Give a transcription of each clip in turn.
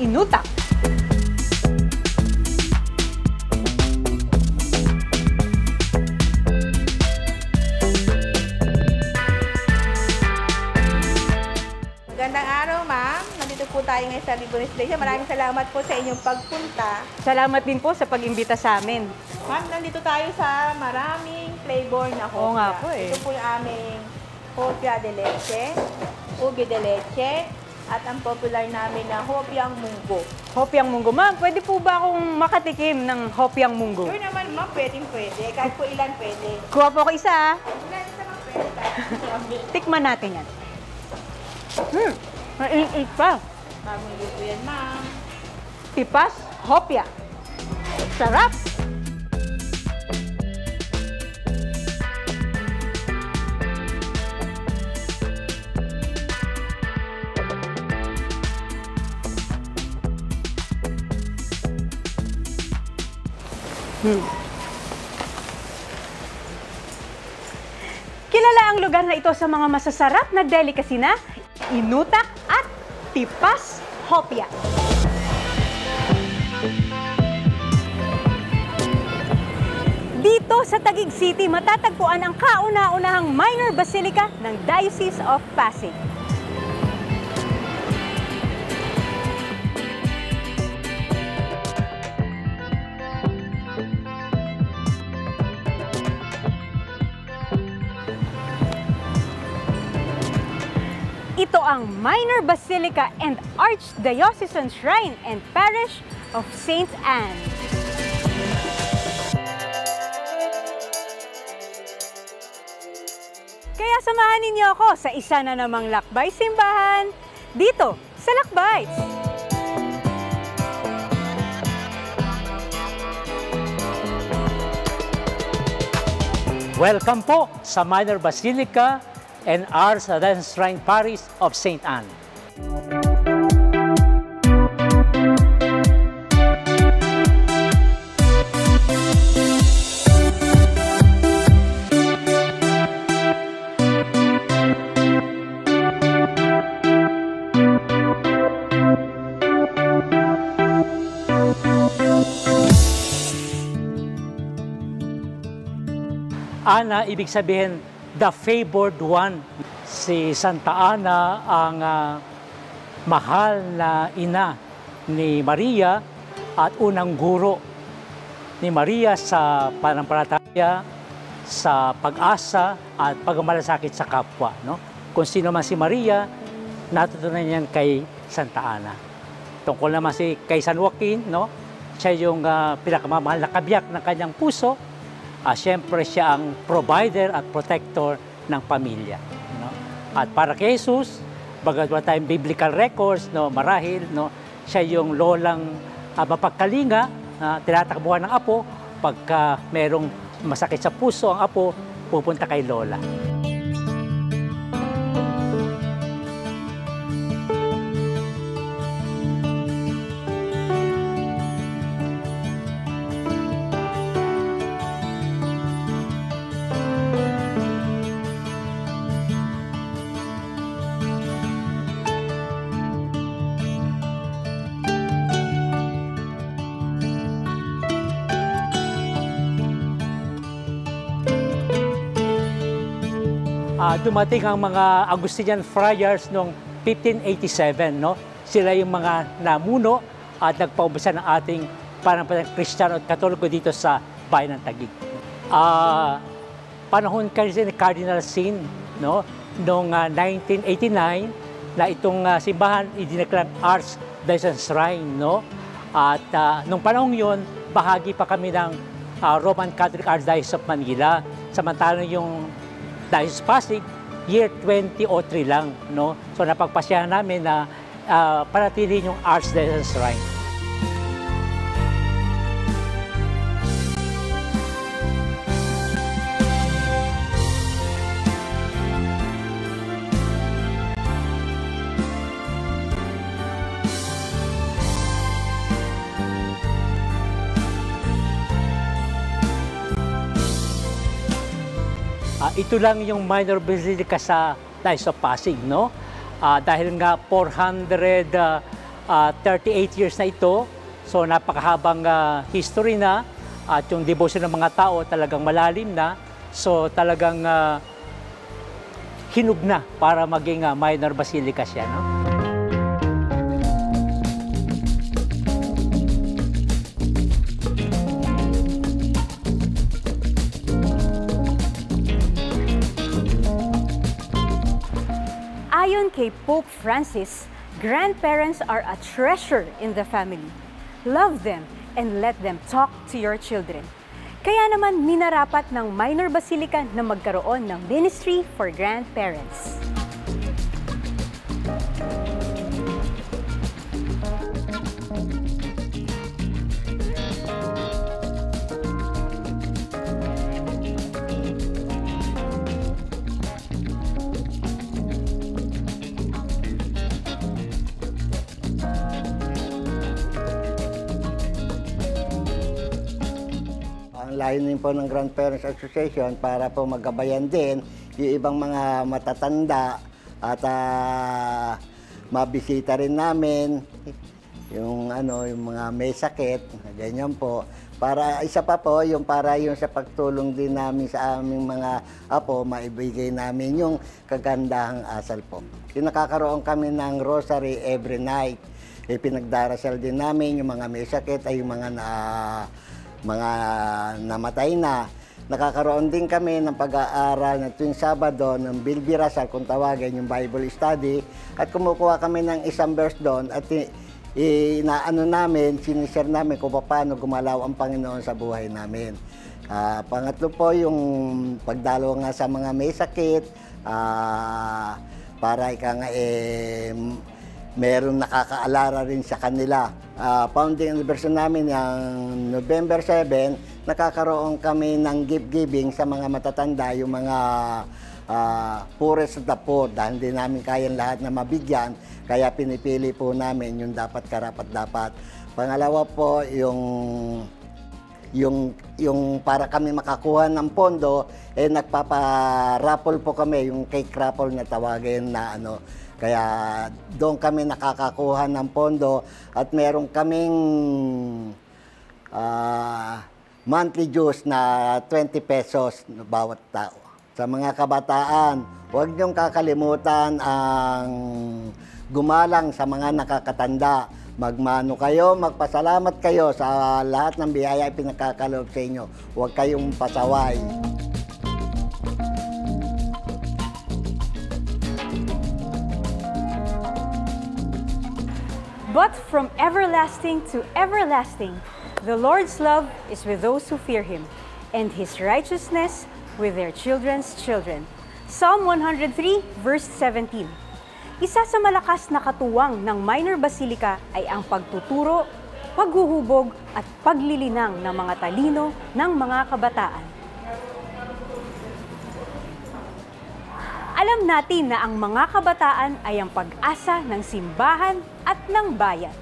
Inutak. Magandang araw, ma'am. Nandito po tayo ngayon sa Ribbon Station. Maraming salamat po sa inyong pagpunta. Salamat din po sa pag-imbita sa amin. Ma'am, nandito tayo sa maraming flavor na hopya. Oo nga po eh. Ito po yung aming hopya de leche, ubi de leche, at ang popular namin na hopyang munggo. Hopyang munggo. Ma'am, pwede po ba akong makatikim ng hopyang munggo? Sure naman, ma'am, pwede. Kahit po ilan pwede. Kuha po ako isa, ah. Ilan isa, ma'am, pwede. Tikman natin yan. Mainit pa. Bagong luto yan, ma'am. Tipas, hopya. Sarap. Kilala ang lugar na ito sa mga masasarap na delicacy na inutak at tipas hopya. Dito sa Taguig City, matatagpuan ang kauna-unahang minor basilica ng Diocese of Pasig. Ito ang Minor Basilica and Archdiocesan Shrine and Parish of St. Anne. Kaya samahan ninyo ako sa isa na namang lakbay simbahan dito sa Lakbites. Welcome po sa Minor Basilica and Archdiocesan Shrine Parish of St. Anne. Ana, ibig sabihin, the favored one. Si Santa Ana ang mahal na ina ni Maria at unang guro ni Maria sa pananampalataya, sa pag-asa at pagmamalasakit sa kapwa. No? Kung sino man si Maria, natutunan niyan kay Santa Ana. Tungkol naman kay San Joaquin, no? Siya yung pinakamamahal na kabiyak ng kanyang puso. Siyempre siya ang provider at protector ng pamilya. No? At para kay Jesus, bagat wala tayong biblical records, no, marahil, no, siya yung lolang mapagkalinga, tinatakbuhan ng apo. Pagka merong masakit sa puso ang apo, pupunta kay lola. Dumating ang mga Augustinian friars noong 1587. No? Sila yung mga namuno at nagpaubusan ng ating pananampalatayang Kristiyano at Katoliko dito sa bayan ng Taguig. Panahon kasi ni Cardinal Sin, no? Noong 1989 na itong simbahan idineklarang Archdiocesan Shrine. No? At nung panahon yon, bahagi pa kami ng Roman Catholic Archdiocese of Manila. Samantalang yung Diocese Pasig, year 2003 lang, no? So napagpasyahan namin na panatilihin yung Archdiocesan Shrine. Ito lang yung minor basilica sa Diocese of Pasig, no? Dahil nga 438 years na ito, so napakahabang history na, at yung devotion ng mga tao talagang malalim na, so talagang hinug na para maging minor basilica siya, no? Ayon kay Pope Francis, grandparents are a treasure in the family. Love them and let them talk to your children. Kaya naman minarapat ng minor basilica na magkaroon ng ministry for grandparents. Ang layunin po ng Grandparents Association para po magabayan din yung ibang mga matatanda at mabisita rin namin yung mga may sakit, ganyan po. Para isa pa po yung para yung sa pagtulong din namin sa aming mga apo, maibigay namin yung kagandahang asal po. Yung nakakaroon kami ng rosary every night. Pinagdarasal din namin yung mga may sakit ay yung mga namatay na. Nakakaroon din kami ng pag-aaral na tuwing Sabado ng Bilbirasal, kung tawagin yung Bible study, at kumukuha kami ng isang verse doon at sinishare namin kung paano gumalaw ang Panginoon sa buhay namin. Pangatlo po yung pagdalo nga sa mga may sakit, para meron nakakaalala rin sa kanila. Founding anniversary namin yung November 7, nakakaroon kami ng gift-giving sa mga matatanda, yung mga poorest of the poor, dahil hindi namin kayang lahat na mabigyan, kaya pinipili po namin yung dapat karapat-dapat. Pangalawa po, yung para kami makakuha ng pondo, nagpapa-raffle po kami, yung cake raffle na tawagin na kaya doon kami nakakakuha ng pondo at meron kaming monthly dues na 20 pesos bawat tao. Sa mga kabataan, huwag niyong kakalimutan ang gumalang sa mga nakakatanda. Magmano kayo, magpasalamat kayo sa lahat ng biyaya pinagkakaloob sa inyo. Huwag kayong pasaway. But from everlasting to everlasting, the Lord's love is with those who fear Him, and His righteousness with their children's children. Psalm 103, verse 17. Isa sa malakas na katuwang ng minor basilica ay ang pagtuturo, paghuhubog at paglilinang ng mga talino ng mga kabataan. Alam natin na ang mga kabataan ay ang pag-asa ng simbahan at ng bayan.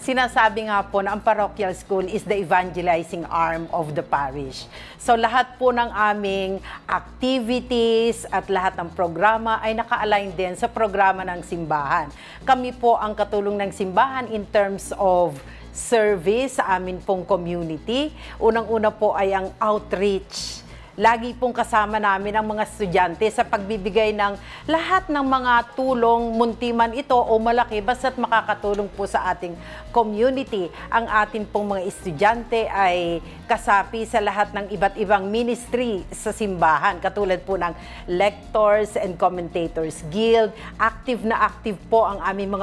Sinasabi nga po na ang parochial school is the evangelizing arm of the parish. So lahat po ng aming activities at lahat ng programa ay naka-align din sa programa ng simbahan. Kami po ang katulong ng simbahan in terms of service sa amin pong community. Unang-una po ay ang outreach. Lagi pong kasama namin ang mga estudyante sa pagbibigay ng lahat ng mga tulong, munti man ito o malaki, basta't makakatulong po sa ating community. Ang atin pong mga estudyante ay kasapi sa lahat ng iba't ibang ministry sa simbahan, katulad po ng Lectors and Commentators Guild. Active na active po ang aming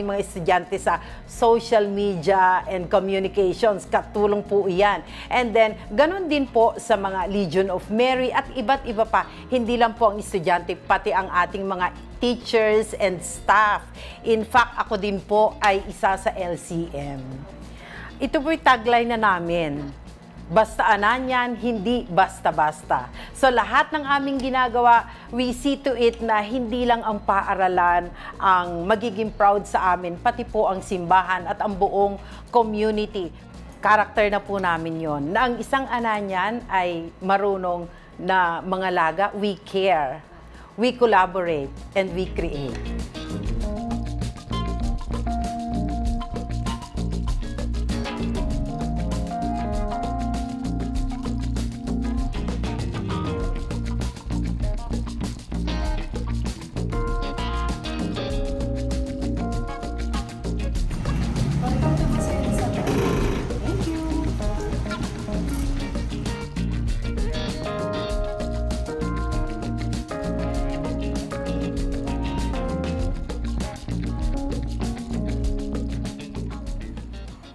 mga estudyante sa social media and communications. Katulong po iyan. And then, ganun din po sa mga Legion of Mary at iba't iba pa. Hindi lang po ang estudyante, pati ang ating mga teachers and staff. In fact, ako din po ay isa sa LCM. Ito po'y tagline na namin. Bastaan yan, hindi basta-basta. So lahat ng aming ginagawa, we see to it na hindi lang ang paaralan ang magiging proud sa amin, pati po ang simbahan at ang buong community. character na po namin yon. Na ang isang ana niyan ay marunong na mga laga, we care, we collaborate, and we create.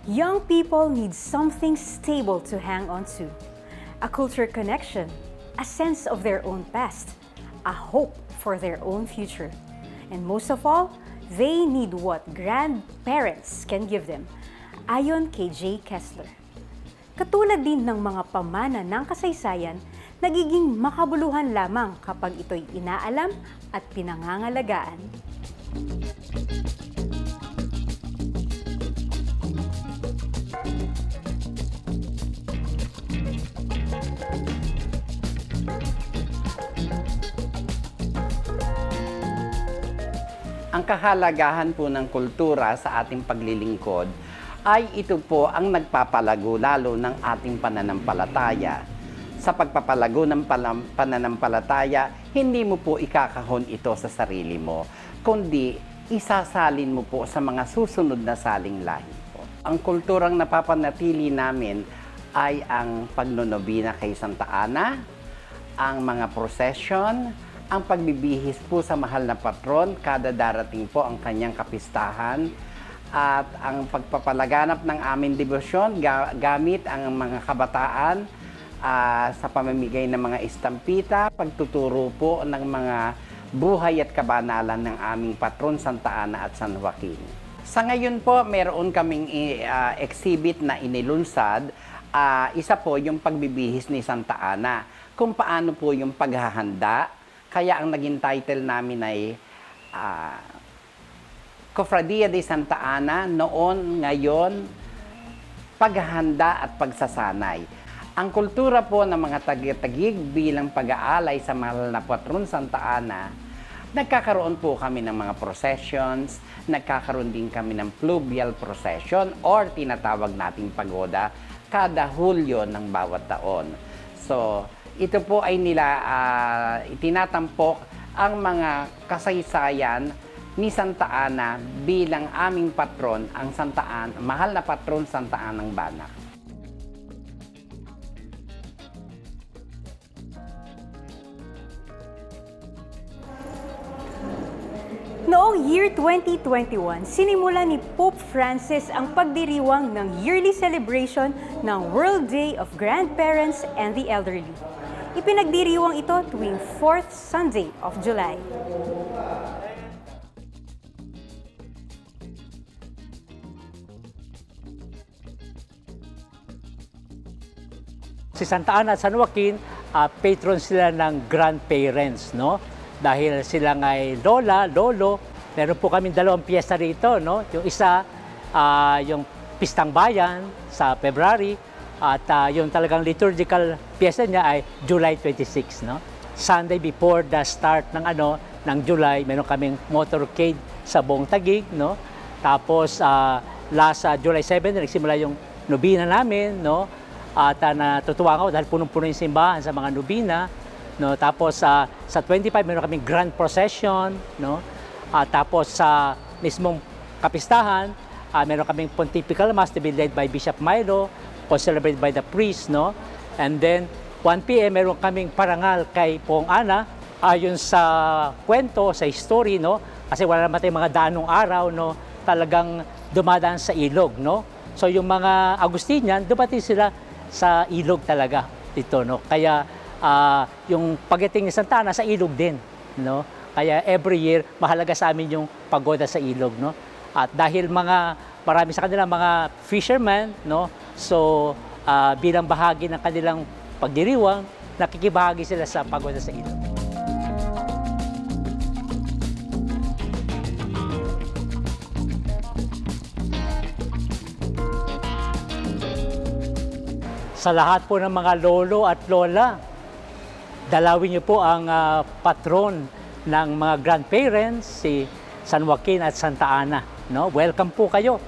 Young people need something stable to hang on to, a culture connection, a sense of their own past, a hope for their own future. And most of all, they need what grandparents can give them, ayon kay J. Kessler. Katulad din ng mga pamana ng kasaysayan, nagiging makabuluhan lamang kapag ito'y inaalam at pinangangalagaan. Ang kahalagahan po ng kultura sa ating paglilingkod ay ito po ang nagpapalago lalo ng ating pananampalataya. Sa pagpapalago ng pananampalataya, hindi mo po ikakahon ito sa sarili mo, kundi isasalin mo po sa mga susunod na saling lahi po. Ang kulturang napapanatili namin ay ang pagnonobina kay Santa Ana, ang mga procession, ang pagbibihis po sa mahal na patron, kada darating po ang kanyang kapistahan, at ang pagpapalaganap ng aming debosyon gamit ang mga kabataan sa pamamigay ng mga istampita, pagtuturo po ng mga buhay at kabanalan ng aming patron, Santa Ana at San Joaquin. Sa ngayon po, meron kaming exhibit na inilunsad. Isa po yung pagbibihis ni Santa Ana, kung paano po yung paghahanda. Kaya ang naging title namin ay Cofradia de Santa Ana, noon, ngayon, paghahanda at pagsasanay. Ang kultura po ng mga tagig bilang pag-aalay sa mahal na patron Santa Ana, nagkakaroon po kami ng mga processions, nagkakaroon din kami ng pluvial procession or tinatawag nating pagoda kada Hulyo ng bawat taon. So, ito po ay itinatampok ang mga kasaysayan ni Santa Ana bilang aming patron, ang Santa Ana, mahal na patron Santa Ana ng Banak. Noong year 2021, sinimula ni Pope Francis ang pagdiriwang ng yearly celebration ng World Day of Grandparents and the Elderly. Ipinagdiriwang ito tuwing 4th Sunday of July. Si Santa Ana at San Joaquin, patron sila ng grandparents, no? Dahil sila ay lola, lolo. Meron po kami dalawang piyesta rito, no? Yung isa, yung Pistang Bayan sa February, at yung talagang liturgical piyesta niya ay July 26, no? Sunday before the start ng July, meron kaming motorcade sa buong Taguig, no? Tapos last July 7, nagsimula yung nobina namin, no? At natutuwa ako dahil punong-puno yung simbahan sa mga nobina, no? Tapos sa 25 meron kaming grand procession, no? Tapos sa mismong kapistahan, meron kaming pontifical mass to be led by Bishop Milo, celebrated by the priest, no? And then 1 p.m. meron kaming parangal kay Poong Ana ayon sa kwento, sa history, no? Kasi wala naman tayong mga daanong araw, no? Talagang dumadaan sa ilog, no? So yung mga Agustinian, dumating sila sa ilog talaga dito, no? Kaya yung pagdating ni Santa Ana sa ilog din, no? Kaya every year mahalaga sa amin yung pagoda sa ilog, no? At dahil marami sa kanila mga fishermen, no? So bilang bahagi ng kanilang pagdiriwang, nakikibahagi sila sa pagoda sa ilog. Sa lahat po ng mga lolo at lola, dalawin niyo po ang patron ng mga grandparents, si San Joaquin at Santa Ana. No? Welcome po kayo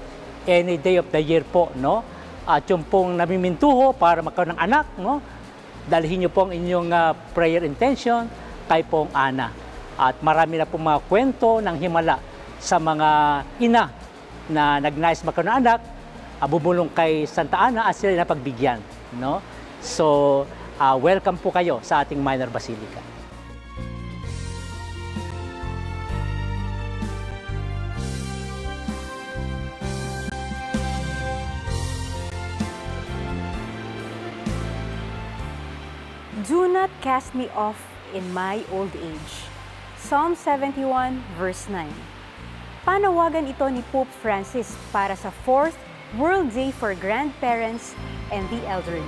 any day of the year po. No? At yung pong namimintuho para magkaroon ng anak, no? Dalhin niyo po ang inyong prayer intention kay pong Ana. At marami na pong mga kwento ng himala sa mga ina na nagnais magkaroon ng anak, bumulong kay Santa Ana at sila napagbigyan. No? So, welcome po kayo sa ating minor basilica. Do not cast me off in my old age. Psalm 71 verse 9. Panawagan ito ni Pope Francis para sa 4th World Day for Grandparents and the Elderly.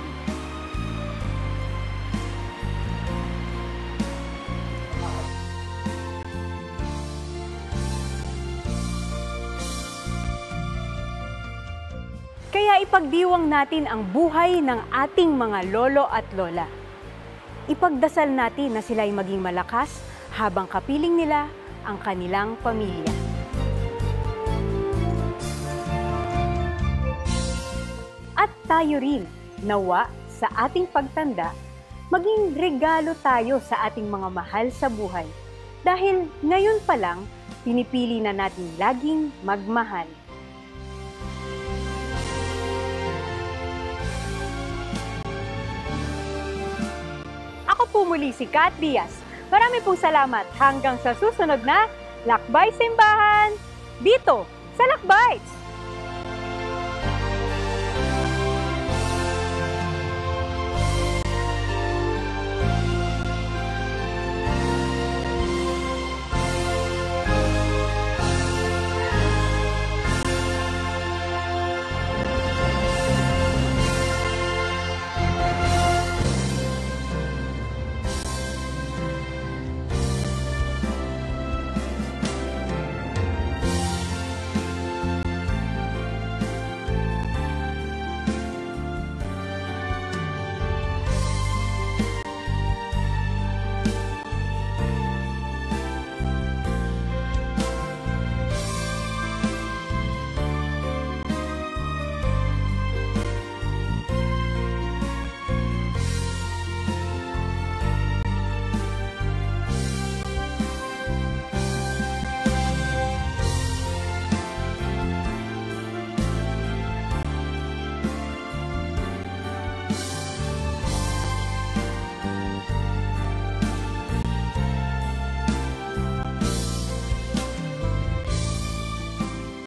Kaya ipagdiwang natin ang buhay ng ating mga lolo at lola. Ipagdasal natin na sila'y maging malakas habang kapiling nila ang kanilang pamilya. At tayo rin, nawa sa ating pagtanda, maging regalo tayo sa ating mga mahal sa buhay. Dahil ngayon pa lang, pinipili na natin laging magmahal. Ako po muli si Kat Diaz. Marami pong salamat hanggang sa susunod na Lakbay Simbahan dito sa Lakbites!